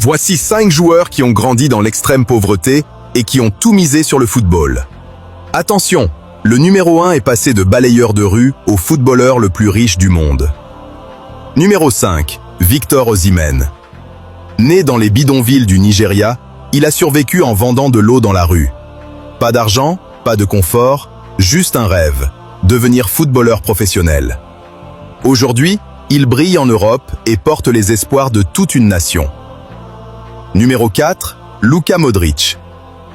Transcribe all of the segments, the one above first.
Voici 5 joueurs qui ont grandi dans l'extrême pauvreté et qui ont tout misé sur le football. Attention, le numéro 1 est passé de balayeur de rue au footballeur le plus riche du monde. Numéro 5, Victor Osimhen. Né dans les bidonvilles du Nigeria, il a survécu en vendant de l'eau dans la rue. Pas d'argent, pas de confort, juste un rêve, devenir footballeur professionnel. Aujourd'hui, il brille en Europe et porte les espoirs de toute une nation. Numéro 4, Luka Modric.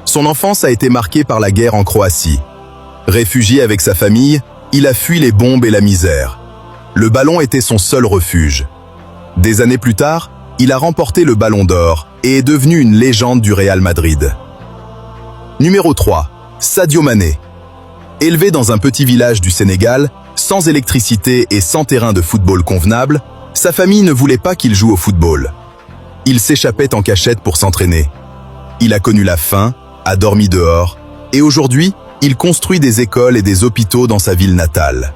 Son enfance a été marquée par la guerre en Croatie. Réfugié avec sa famille, il a fui les bombes et la misère. Le ballon était son seul refuge. Des années plus tard, il a remporté le Ballon d'Or et est devenu une légende du Real Madrid. Numéro 3, Sadio Mané. Élevé dans un petit village du Sénégal, sans électricité et sans terrain de football convenable, sa famille ne voulait pas qu'il joue au football. Il s'échappait en cachette pour s'entraîner. Il a connu la faim, a dormi dehors, et aujourd'hui, il construit des écoles et des hôpitaux dans sa ville natale.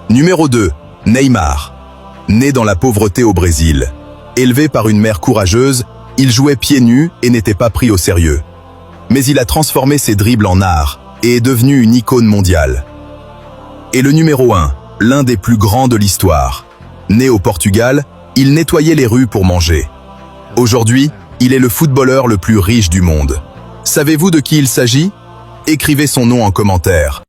Numéro 2, Neymar. Né dans la pauvreté au Brésil. Élevé par une mère courageuse, il jouait pieds nus et n'était pas pris au sérieux. Mais il a transformé ses dribbles en art et est devenu une icône mondiale. Et le numéro 1, l'un des plus grands de l'histoire. Né au Portugal, il nettoyait les rues pour manger. Aujourd'hui, il est le footballeur le plus riche du monde. Savez-vous de qui il s'agit? Écrivez son nom en commentaire.